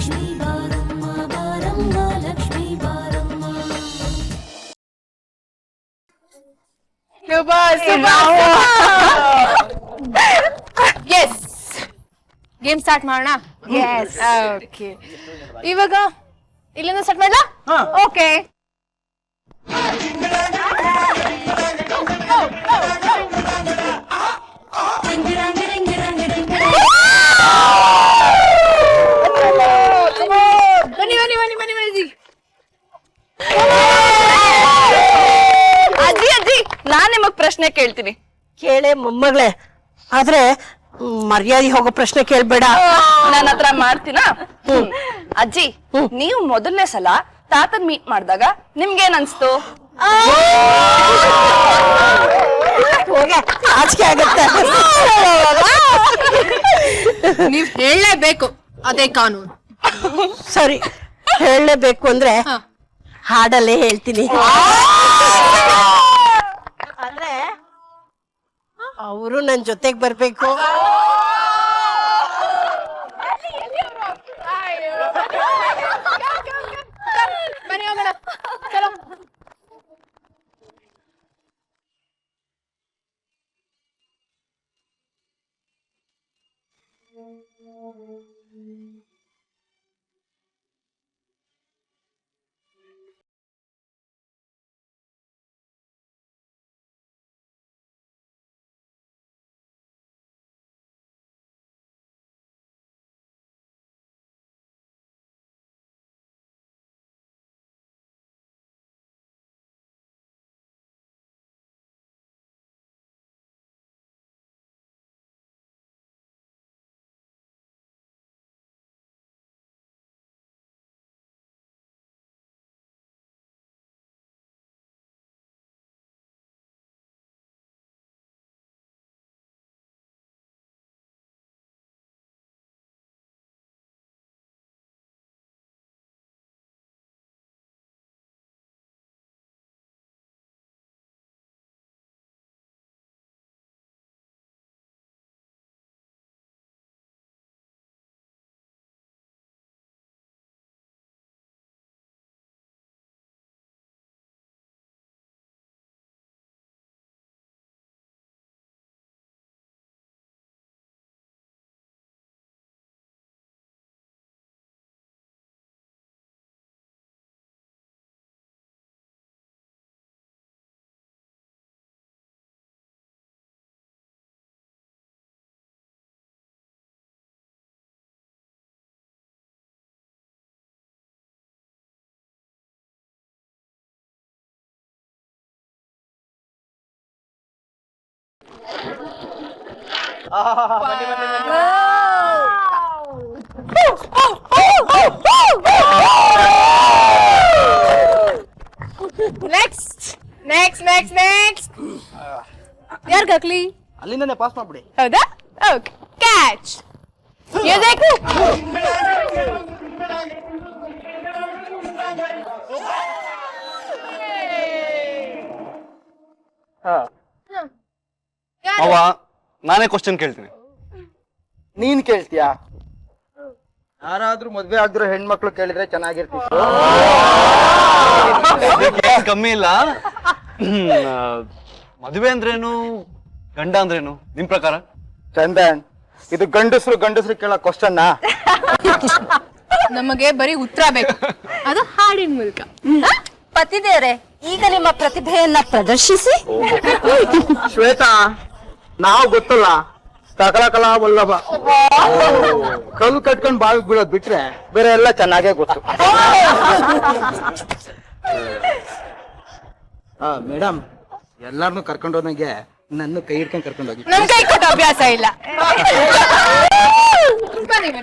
ಲಕ್ಷ್ಮೀ ಬಾರಮ್ಮ ಬಾರಮ್ಮ ಲಕ್ಷ್ಮೀ ಬಾರಮ್ಮ. ಎಸ್, ಗೇಮ್ ಸ್ಟಾರ್ಟ್ ಮಾಡೋಣ. Yes, okay. ಇವಾಗ ಇಲ್ಲಿಂದ ಸ್ಟಾರ್ಟ್ ಮಾಡಲಾ? ಓಕೆ. ಬನ್ನಿ ಬನ್ನಿ ಬನ್ನಿ ಬನ್ನಿ ಬನ್ನಿ. ಅಜ್ಜಿ ಅಜ್ಜಿ, ನಾನ್ ನಿಮಗ್ ಪ್ರಶ್ನೆ ಕೇಳ್ತೀನಿ. ಕೇಳೆ ಮೊಮ್ಮಗಳೇ, ಆದ್ರೆ ಮರ್ಯಾದೆ ಹೋಗೋ ಪ್ರಶ್ನೆ ಕೇಳ್ಬೇಡ. ನನ್ನ ಹತ್ರ ಮಾಡ್ತೀನಾ? ಅಜ್ಜಿ, ನೀವು ಮೊದಲನೇ ಸಲ ತಾತನ್ ಮೀಟ್ ಮಾಡಿದಾಗ ನಿಮ್ಗೇನ್ ಅನ್ಸ್ತು? ಹೋಗೆ ಆಚೆ ಆಗತ್ತೆ. ನೀವ್ ಹೇಳಲೇಬೇಕು, ಅದೇ ಕಾನೂನು. ಸರಿ, ಹೇಳಲೇಬೇಕು ಅಂದ್ರೆ ಹಾಡಲ್ಲೇ ಹೇಳ್ತೀನಿ. ಆದ್ರೆ ಅವರು ನನ್ ಜೊತೆಗ್ ಬರ್ಬೇಕು. ಬನ್ನಿ ಹೋಗೋಣ. ಚಲೋ. ನೆಕ್ಸ್ಟ್ ನೆಕ್ಸ್ಟ್ ನೆಕ್ಸ್ಟ್ ನೆಕ್ಸ್ಟ್ ಯಾರು ಹಾಕ್ಲಿ? ಅಲ್ಲಿಂದನೇ ಪಾಸ್ ಮಾಡ್ಬಿಡಿ. ಹೌದಾ? Okay, catch. ಮ್ಯೂಸಿಕ್. ಅವ ನಾನೇ ಕ್ವಶನ್ ಕೇಳ್ತೀನಿ. ನೀನ್ ಕೇಳ್ತೀಯಾ? ಯಾರಾದ್ರೂ ಮದ್ವೆ ಆಗಿರೋ ಹೆಣ್ಮಕ್ಳು ಕೇಳಿದ್ರೆ ಚೆನ್ನಾಗಿರ್ತಿತ್ತು. ಏನ್ ಕಮ್ಮಿ ಇಲ್ಲ. ಮದುವೆ ಅಂದ್ರೇನು, ಗಂಡ ಅಂದ್ರೇನು ನಿಮ್ ಪ್ರಕಾರ? ಚಂದನ್, ಇದು ಗಂಡಸ್ರು ಕೇಳೋ ಕ್ವಶನ್. ನಮಗೆ ಬರೀ ಉತ್ತರ ಬೇಕು, ಅದು ಹಾಡಿನ ಮೂಲಕ. ಪತಿದೇವ್ರೆ, ಈಗ ನಿಮ್ಮ ಪ್ರತಿಭೆಯನ್ನ ಪ್ರದರ್ಶಿಸಿ. ಶ್ವೇತಾ, ನಾವು ಗೊತ್ತಲ್ಲ ಸಕಲ ಕಲಾ ವಲ್ಲಭ. ಕಲ್ಲು ಕಟ್ಕೊಂಡ್ ಬಾವಿಗೆ ಬೀಳೋದ್ ಬಿಟ್ರೆ ಬೇರೆ ಎಲ್ಲ ಚೆನ್ನಾಗೇ ಗೊತ್ತು. ಮೇಡಮ್, ಎಲ್ಲಾರ್ನು ಕರ್ಕೊಂಡೋದಂಗೆ ನನ್ನ ಕೈ ಹಿಡ್ಕೊಂಡ್ ಕರ್ಕೊಂಡೋಗಿ. ನಮ್ ಕೈ ಕೊಟ್ಟ ಅಭ್ಯಾಸ ಇಲ್ಲ. ಬನ್ನಿ ಬನ್ನಿ.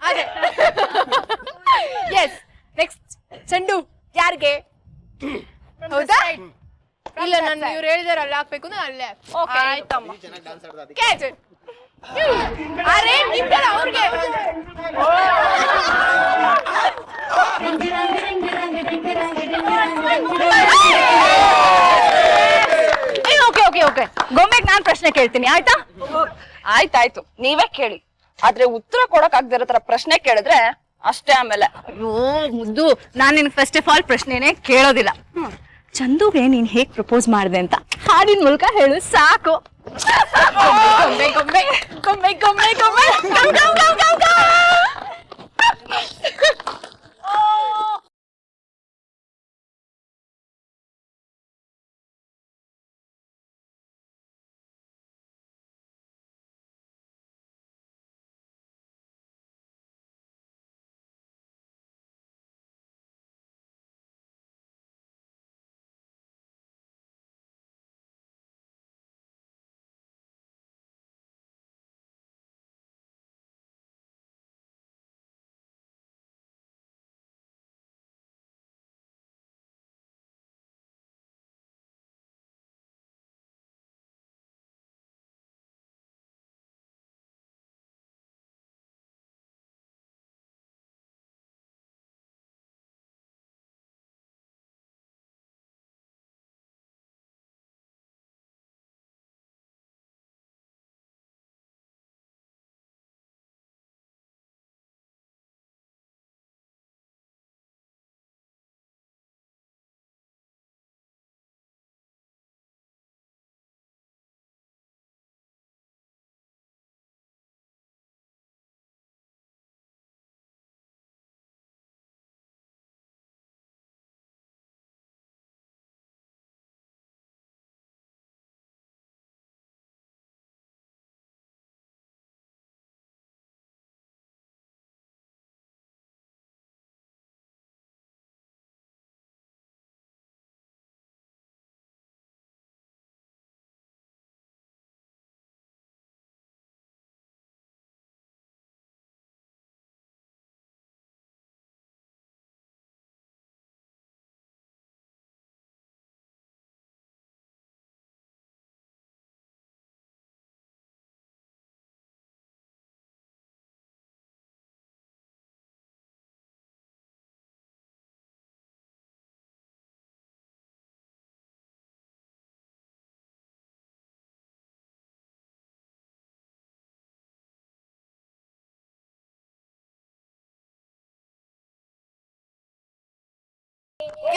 ಅದೇ ಎಸ್ ನೆಕ್ಸ್ಟ್ ಚೆಂಡು ಯಾರಿಗೆ ಹೌದಾ ಇಲ್ಲ ನಾನು ಇವ್ರು ಹೇಳಿದಾರೆ ಅಲ್ಲಿ ಹಾಕ್ಬೇಕು ಅಂದ್ರೆ ಅಲ್ಲೇ ಓಕೆ ಆಯ್ತಮ್ಮ ಕ್ಯಾಚ್ ಅರೆ ನಿಮ್ಗೆಲ್ಲ ಅವ್ರಿಗೆ ಓಕೆ ಓಕೆ ಓಕೆ ಗೊಂಬೆಗೆ ನಾನ್ ಪ್ರಶ್ನೆ ಕೇಳ್ತೀನಿ ಆಯ್ತಾ ಆಯ್ತಾಯ್ತು ನೀವೇ ಕೇಳಿ ಆದ್ರೆ ಉತ್ತರ ಕೊಡಕ್ ಆಗದಿರೋ ತರ ಪ್ರಶ್ನೆ ಕೇಳಿದ್ರೆ ಅಷ್ಟೇ ಆಮೇಲೆ ಅಯ್ಯೋ ಮುದ್ದು ನಾನ್ ನಿನ್ ಫಸ್ಟ್ ಆಫ್ ಆಲ್ ಪ್ರಶ್ನೆನೇ ಕೇಳೋದಿಲ್ಲ ಚಂದುಗೆ ನೀನ್ ಹೇಗ್ ಪ್ರಪೋಸ್ ಮಾಡಿದೆ ಅಂತ ಹಾಡಿನ ಮೂಲಕ ಹೇಳು ಸಾಕು ಗೊಂಬೆ ಗೊಂಬೆ ಗೊಂಬೆ ಗೊಂಬೆ ಗೊಂಬೆ gum gum gum gum gum.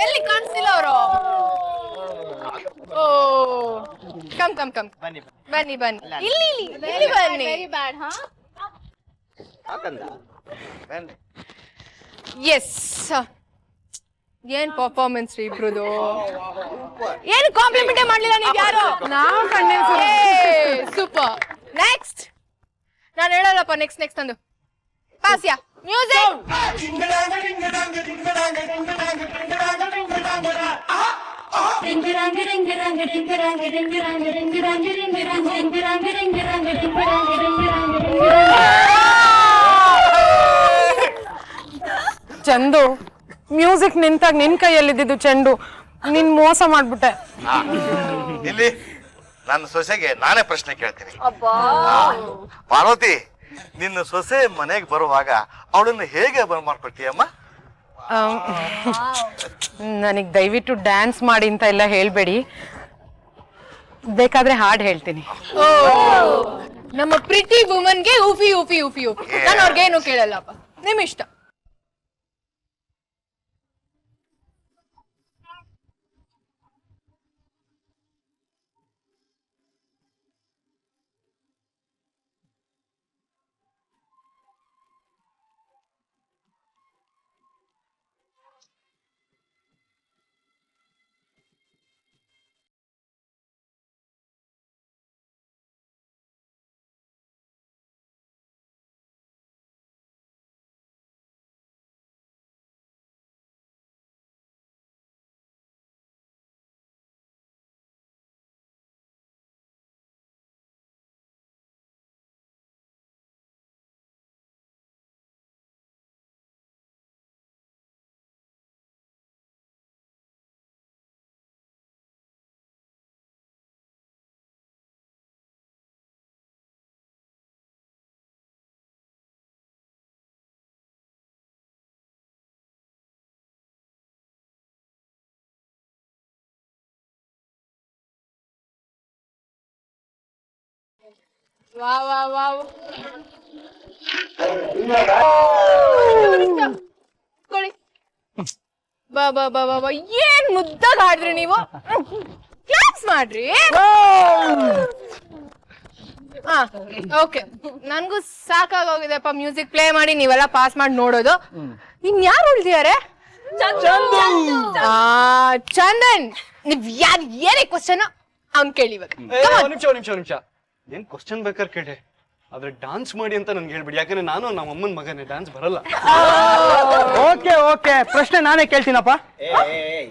ಎಲ್ಲಿ ಕಾಣಿಸ್ತಿಲ್ಲ ಅವರು ಓ ಕಮ್ ಕಮ್ ಕಮ್ ಬನ್ನಿ ಬನ್ನಿ ಇಲ್ಲಿ ಇಲ್ಲಿ ಬನ್ನಿ ಎಸ್ ಏನ್ ಪರ್ಫಾರ್ಮೆನ್ಸ್ ರೀ ಇಬ್ರದು ಏನ್ ಕಾಂಪ್ಲಿಮೆಂಟೇ ಮಾಡ್ಲಿಲ್ಲ ನೀವ್ ಯಾರು ನಾವು ಸೂಪರ್ ನೆಕ್ಸ್ಟ್ ನಾನು ಹೇಳಲ್ಲಪ್ಪ ನೆಕ್ಸ್ಟ್ ನೆಕ್ಸ್ಟ್ ಅಂದು ಪಾಸ್ಯ ಮ್ಯೂಸಿಕ್ ಚಂದು ಮ್ಯೂಸಿಕ್ ನಿಂತಾಗ ನಿನ್ ಕೈಯಲ್ಲಿದ್ದು ಚೆಂಡು ನಿನ್ ಮೋಸ ಮಾಡ್ಬಿಟ್ಟೆ ಇಲ್ಲಿ ನನ್ನ ಸೊಸೆಗೆ ನಾನೇ ಪ್ರಶ್ನೆ ಕೇಳ್ತೀನಿ ಪಾರ್ವತಿ ನಿನ್ನ ಸೊಸೆ ಮನೆಗೆ ಬರುವಾಗ ಅವಳನ್ನು ಹೇಗೆ ಮಾಡ್ಕೊಳ್ತೀಯಮ್ಮ ನನಗ್ ದಯವಿಟ್ಟು ಡ್ಯಾನ್ಸ್ ಮಾಡಿ ಅಂತ ಎಲ್ಲ ಹೇಳ್ಬೇಡಿ ಬೇಕಾದ್ರೆ ಹಾಡ್ ಹೇಳ್ತೀನಿ ನಮ್ಮ ಪ್ರಿಟಿ ವುಮನ್ಗೆ ಉಫಿ ಉಫಿ ಉಫಿ ಉಫಿ ನಾನು ಅವ್ರಿಗೇನು ಕೇಳಲ್ಲಪ್ಪ ನಿಮ್ ಇಷ್ಟ ವಾ ವಾ ವಾ ಕೊಡಿ. ಬಾ ಬಾ ಬಾ ಬಾ ಬಾ ಏನ್ ಮುದ್ದಾಗ್ ಹಾಡ್ರಿ ನೀವು. ಕ್ಲಾಪ್ಸ್ ಮಾಡ್ರಿ. ಹಾ ಓಕೆ, ನನ್ಗೂ ಸಾಕಾಗೋಗಿದೆಪ್ಪ ಮ್ಯೂಸಿಕ್ ಪ್ಲೇ ಮಾಡಿ ನೀವೆಲ್ಲ ಪಾಸ್ ಮಾಡಿ ನೋಡೋದು. ಇನ್ ಯಾರು ಉಳ್ದಿದ್ದಾರೆ? ಚಂದನ್, ನೀವ್ ಯಾರು ಏನೇ ಕ್ವಶನ್ ಅವ್ನ್ ಕೇಳಿ ಇವಾಗ. ನಿಮಿಷ ಏನ್ ಕ್ವಶನ್ ಬೇಕಾದ್ರೆ ಕೇಳಿ, ಆದ್ರೆ ಡಾನ್ಸ್ ಮಾಡಿ ಅಂತ ನನ್ಗೆ ಹೇಳ್ಬಿಡಿ, ಯಾಕಂದ್ರೆ ನಾನು ನಮ್ಮ ಅಮ್ಮನ ಮಗನೇ, ಡಾನ್ಸ್ ಬರಲ್ಲ. ಓಕೆ ಓಕೆ, ಪ್ರಶ್ನೆ ನಾನೇ ಕೇಳ್ತೀನಪ್ಪ.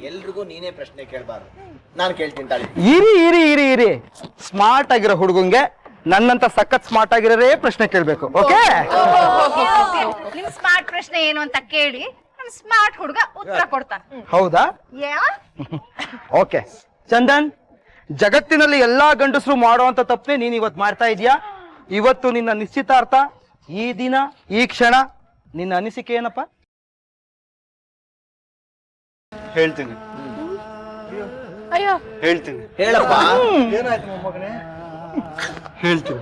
ಎಲ್ರಿಗೂ ನೀನೇ ಪ್ರಶ್ನೆ ಕೇಳಬಾರ್ದು, ನಾನು ಕೇಳ್ತೀನಿ ತಾಳಿ. ಇರಿ ಸ್ಮಾರ್ಟ್ ಆಗಿರೋ ಹುಡುಗಂಗೆ ನನ್ನಂತ ಸಖತ್ ಸ್ಮಾರ್ಟ್ ಆಗಿರೋರೇ ಪ್ರಶ್ನೆ ಕೇಳ್ಬೇಕು. ಓಕೆ ನಿಮ್ ಸ್ಮಾರ್ಟ್ ಪ್ರಶ್ನೆ ಏನು ಅಂತ ಕೇಳಿ ನಮ್ ಸ್ಮಾರ್ಟ್ ಹುಡುಗ ಉತ್ತರ ಕೊಡ್ತಾನೆ. ಹೌದಾ? ಓಕೆ ಚಂದನ್, ಜಗತ್ತಿನಲ್ಲಿ ಎಲ್ಲಾ ಗಂಡಸರು ಮಾಡುವಂತ ತಪ್ಪನೆ ನೀನ್ ಇವತ್ತು ಮಾಡ್ತಾ ಇದೀಯಾ. ಇವತ್ತು ನಿನ್ನ ನಿಶ್ಚಿತಾರ್ಥ, ಈ ದಿನ ಈ ಕ್ಷಣ, ನಿನ್ನ ಅನಿಸಿಕೆ ಏನಪ್ಪ? ಹೇಳ್ತೀನಿ ಅಯ್ಯೋ ಹೇಳ್ತೀನಿ ಹೇಳಪ್ಪ. ಹೇಳ್ತೀನಿ.